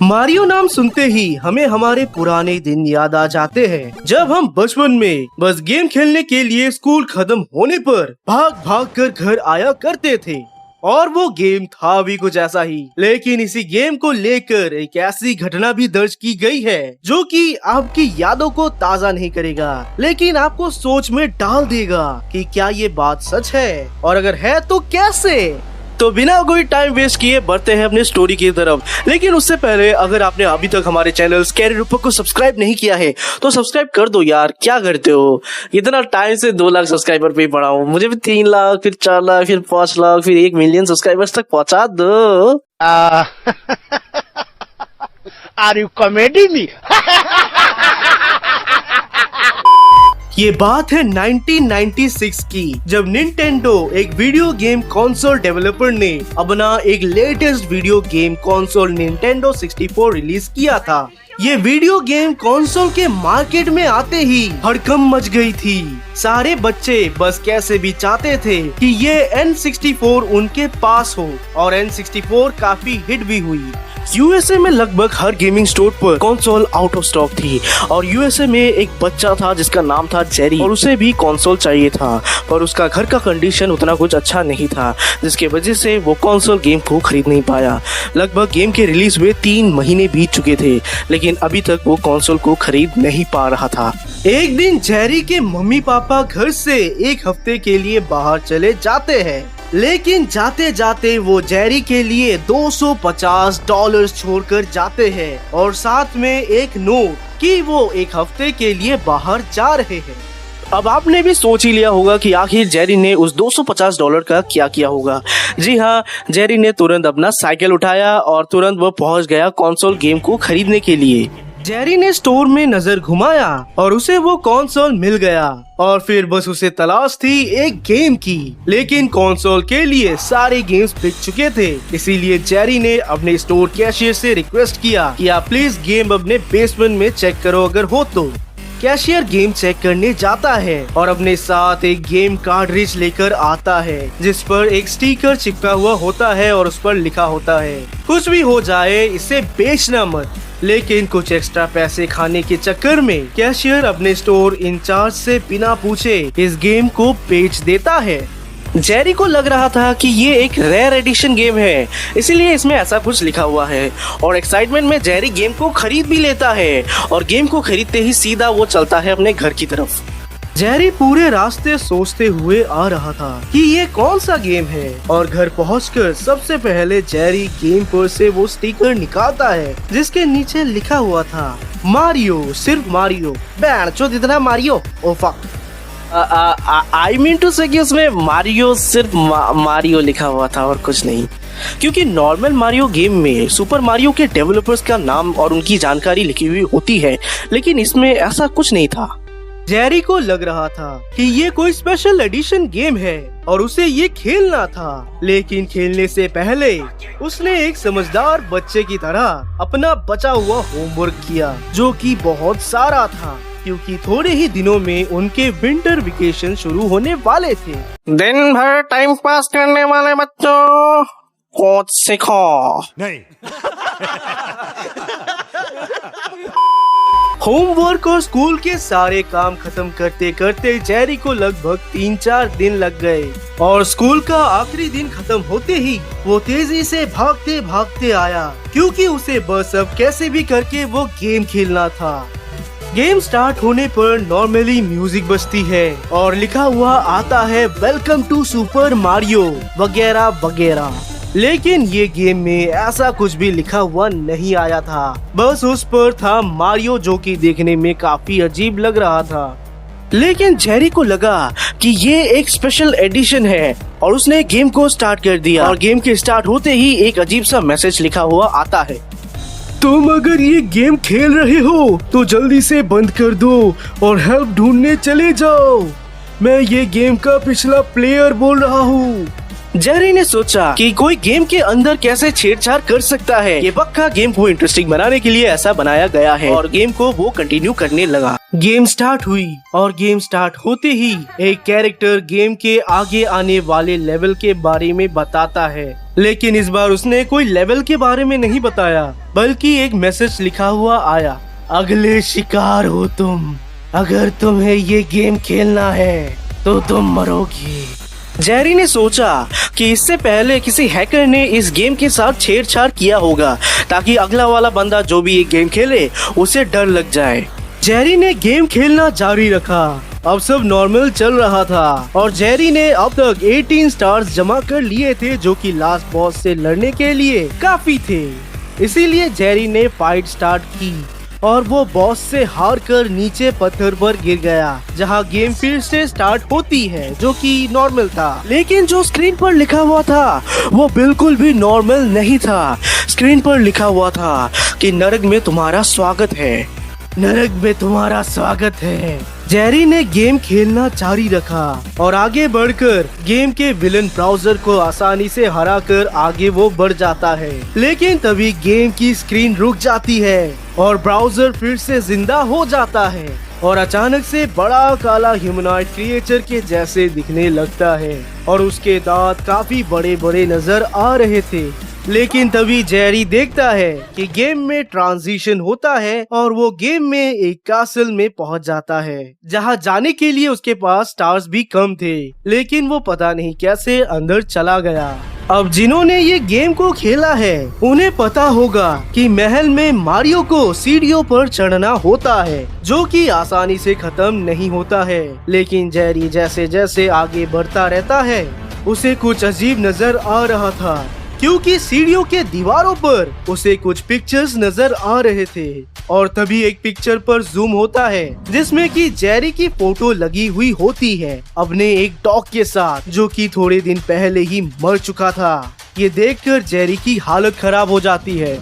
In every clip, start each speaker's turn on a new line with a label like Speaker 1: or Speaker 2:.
Speaker 1: Mario नाम सुनते ही हमें हमारे पुराने दिन याद आ जाते हैं, जब हम बचपन में बस गेम खेलने के लिए स्कूल खत्म होने पर भाग भाग कर घर आया करते थे। और वो गेम था भी कुछ ऐसा ही, लेकिन इसी गेम को लेकर एक ऐसी घटना भी दर्ज की गई है जो कि आपकी यादों को ताज़ा नहीं करेगा, लेकिन आपको सोच में डाल देगा कि क्या ये बात सच है, और अगर है तो कैसे। तो बिना कोई टाइम वेस्ट किए बढ़ते हैं अपने स्टोरी की तरफ। लेकिन उससे पहले अगर आपने अभी तक हमारे चैनल स्कैरी रूपक को सब्सक्राइब नहीं किया है तो सब्सक्राइब कर दो यार, क्या करते हो। इतना टाइम से 2 लाख सब्सक्राइबर पे पड़ा हूँ, मुझे भी 3 लाख, फिर 4 लाख, फिर 5 लाख, फिर 1 मिलियन सब्सक्राइबर्स तक पहुंचा दो।
Speaker 2: Are you comedy me?
Speaker 1: ये बात है 1996 की, जब निंटेंडो एक वीडियो गेम कंसोल डेवलपर ने अपना एक latest video game console Nintendo 64 release किया था। ये वीडियो गेम कंसोल के मार्केट में आते ही हड़कंप मच गई थी। सारे बच्चे बस कैसे भी चाहते थे कि ये N64 उनके पास हो, और N64 काफी हिट भी हुई। यूएसए में लगभग हर गेमिंग स्टोर पर कंसोल आउट ऑफ स्टॉक थी, और यूएसए में एक बच्चा था जिसका नाम था जेरी, और उसे भी कंसोल चाहिए था, पर उसका घर का कंडीशन उतना कुछ अच्छा नहीं था, जिसके वजह से वो कंसोल गेम को खरीद नहीं पाया। लगभग गेम के रिलीज हुए 3 महीने बीत चुके थे, लेकिन अभी तक वो कंसोल को खरीद नहीं पा रहा था। एक दिन जेरी के मम्मी पापा घर से 1 हफ्ते के लिए बाहर चले जाते हैं, लेकिन जाते जाते वो जेरी के लिए $250 छोड़कर जाते हैं, और साथ में एक नोट कि वो 1 हफ्ते के लिए बाहर जा रहे हैं। अब आपने भी सोच ही लिया होगा कि आखिर जेरी ने उस $250 का क्या किया होगा। जी हाँ, जेरी ने तुरंत अपना साइकिल उठाया और तुरंत वो पहुंच गया कंसोल गेम को खरीदने के लिए। जेरी ने स्टोर में नजर घुमाया और उसे वो कंसोल मिल गया, और फिर बस उसे तलाश थी एक गेम की, लेकिन कंसोल के लिए सारे गेम्स बिक चुके थे। इसीलिए जेरी ने अपने स्टोर कैशियर से रिक्वेस्ट किया कि आप प्लीज गेम अपने बेसमेंट में चेक करो अगर हो तो। कैशियर गेम चेक करने जाता है और अपने साथ एक गेम कार्ट्रिज लेकर आता है, जिस पर एक स्टिकर चिपका हुआ होता है और उस पर लिखा होता है, कुछ भी हो जाए इसे बेचना मत। लेकिन कुछ एक्स्ट्रा पैसे खाने के चक्कर में कैशियर अपने स्टोर इंचार्ज से बिना पूछे इस गेम को बेच देता है। जेरी को लग रहा था कि ये एक रेयर एडिशन गेम है, इसीलिए इसमें ऐसा कुछ लिखा हुआ है, और एक्साइटमेंट में जेरी गेम को खरीद भी लेता है, और गेम को खरीदते ही सीधा वो चलता है अपने घर की तरफ। जेरी पूरे रास्ते सोचते हुए आ रहा था कि ये कौन सा गेम है, और घर पहुंचकर सबसे पहले जेरी गेम पर से वो स्टिकर निकालता है जिसके नीचे लिखा हुआ था मारियो, सिर्फ मारियो, बैंचोद इतना Mario, oh fuck. I mean to say कि उसमें मारियो सिर्फ मारियो लिखा हुआ था और कुछ नहीं, क्योंकि नॉर्मल मारियो गेम में सुपर मारियो के डेवलपर्स का नाम और उनकी जानकारी लिखी हुई होती है, लेकिन इसमें ऐसा कुछ नहीं था। जेरी को लग रहा था कि ये कोई स्पेशल एडिशन गेम है और उसे ये खेलना था, लेकिन खेलने से पहले उसने एक समझदार बच्चे की तरह अपना बचा हुआ होमवर्क किया, जो कि बहुत सारा था, क्योंकि थोड़े ही दिनों में उनके विंटर वेकेशन शुरू होने वाले थे।
Speaker 3: दिन भर टाइम पास करने वाले बच्चों, कुछ सीखो।
Speaker 2: नहीं।
Speaker 1: होमवर्क और स्कूल के सारे काम खत्म करते करते जेरी को लगभग 3-4 दिन लग गए, और स्कूल का आखिरी दिन खत्म होते ही वो तेजी से भागते भागते आया, क्योंकि उसे बस अब कैसे भी करके वो गेम खेलना था। गेम स्टार्ट होने पर नॉर्मली म्यूजिक बजती है और लिखा हुआ आता है वेलकम टू सुपर मारियो वगैरह वगैरह, लेकिन ये गेम में ऐसा कुछ भी लिखा हुआ नहीं आया था। बस उस पर था मारियो, जो कि देखने में काफी अजीब लग रहा था। लेकिन जेरी को लगा कि ये एक स्पेशल एडिशन है, और उसने गेम को स्टार्ट कर दिया, और गेम के स्टार्ट होते ही एक अजीब सा मैसेज लिखा हुआ आता है, तुम अगर ये गेम खेल रहे हो तो जल्दी से बंद कर दो और हेल्प ढूंढने चले जाओ। मैं ये गेम का पिछला प्लेयर बोल रहा हूँ। जेरी ने सोचा कि कोई गेम के अंदर कैसे छेड़छाड़ कर सकता है, ये पक्का गेम को इंटरेस्टिंग बनाने के लिए ऐसा बनाया गया है, और गेम को वो कंटिन्यू करने लगा। गेम स्टार्ट हुई, और गेम स्टार्ट होते ही एक कैरेक्टर गेम के आगे आने वाले लेवल के बारे में बताता है, लेकिन इस बार उसने कोई लेवल के बारे में नहीं बताया, बल्कि एक मैसेज लिखा हुआ आया, अगले शिकार हो तुम, अगर तुम्हें ये गेम खेलना है तो तुम मरोगी। जेरी ने सोचा कि इससे पहले किसी हैकर ने इस गेम के साथ छेड़छाड़ किया होगा, ताकि अगला वाला बंदा जो भी ये गेम खेले उसे डर लग जाए। जेरी ने गेम खेलना जारी रखा। अब सब नॉर्मल चल रहा था और जेरी ने अब तक 18 स्टार्स जमा कर लिए थे, जो कि लास्ट बॉस से लड़ने के लिए काफी थे। इसीलिए जेरी ने फाइट स्टार्ट की और वो बॉस से हार कर नीचे पत्थर पर गिर गया, जहाँ गेम फिर से स्टार्ट होती है, जो कि नॉर्मल था। लेकिन जो स्क्रीन पर लिखा हुआ था वो बिल्कुल भी नॉर्मल नहीं था। स्क्रीन पर लिखा हुआ था कि नरक में तुम्हारा स्वागत है, नरक में तुम्हारा स्वागत है। जेरी ने गेम खेलना जारी रखा और आगे बढ़कर गेम के विलन ब्राउजर को आसानी से हराकर आगे वो बढ़ जाता है। लेकिन तभी गेम की स्क्रीन रुक जाती है और ब्राउजर फिर से जिंदा हो जाता है और अचानक से बड़ा काला ह्यूमनॉइड क्रिएचर के जैसे दिखने लगता है और उसके दांत काफी बड़े बड़े नजर आ रहे थे। लेकिन तभी जेरी देखता है कि गेम में ट्रांजिशन होता है और वो गेम में एक कासल में पहुंच जाता है, जहां जाने के लिए उसके पास स्टार्स भी कम थे। लेकिन वो पता नहीं कैसे अंदर चला गया। अब जिन्होंने ये गेम को खेला है उन्हें पता होगा कि महल में मारियो को सीढ़ियों पर चढ़ना होता है, जो कि आसानी से खत्म नहीं होता है। लेकिन जेरी जैसे जैसे आगे बढ़ता रहता है उसे कुछ अजीब नजर आ रहा था, क्योंकि सीढ़ियों के दीवारों पर उसे कुछ पिक्चर्स नजर आ रहे थे। और तभी एक पिक्चर पर जूम होता है जिसमें कि जेरी की फोटो लगी हुई होती है अपने एक डॉग के साथ, जो कि थोड़े दिन पहले ही मर चुका था। ये देखकर जेरी की हालत खराब हो जाती है।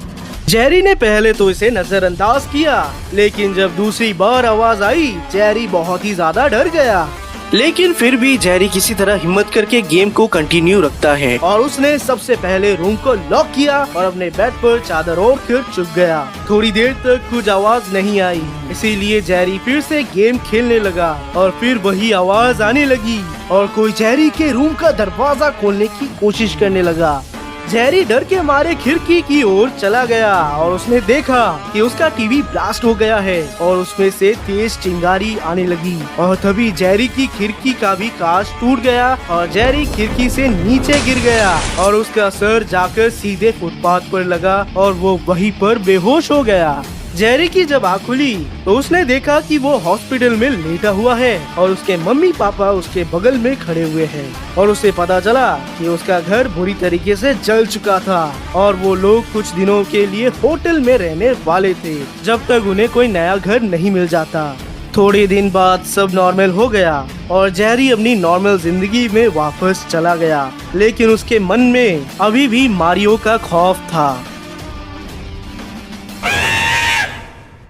Speaker 1: जेरी ने पहले तो इसे नजरअंदाज किया, लेकिन जब दूसरी बार आवाज आई जेरी बहुत ही ज्यादा डर गया। लेकिन फिर भी जेरी किसी तरह हिम्मत करके गेम को कंटिन्यू रखता है और उसने सबसे पहले रूम को लॉक किया और अपने बेड पर चादर ओढ़ कर चुप गया। थोड़ी देर तक कुछ आवाज नहीं आई, इसीलिए जेरी फिर से गेम खेलने लगा और फिर वही आवाज आने लगी और कोई जेरी के रूम का दरवाजा खोलने की कोशिश करने लगा। जेरी डर के मारे खिड़की की ओर चला गया और उसने देखा कि उसका टीवी ब्लास्ट हो गया है और उसमें से तेज चिंगारी आने लगी। और तभी जेरी की खिड़की का भी कांच टूट गया और जेरी खिड़की से नीचे गिर गया और उसका सर जाकर सीधे फुटपाथ पर लगा और वो वहीं पर बेहोश हो गया। जेरी की जब आँख खुली तो उसने देखा कि वो हॉस्पिटल में लेटा हुआ है और उसके मम्मी पापा उसके बगल में खड़े हुए हैं और उसे पता चला कि उसका घर बुरी तरीके से जल चुका था और वो लोग कुछ दिनों के लिए होटल में रहने वाले थे, जब तक उन्हें कोई नया घर नहीं मिल जाता। थोड़े दिन बाद सब नॉर्मल हो गया और जेरी अपनी नॉर्मल जिंदगी में वापस चला गया, लेकिन उसके मन में अभी भी मारियो का खौफ था।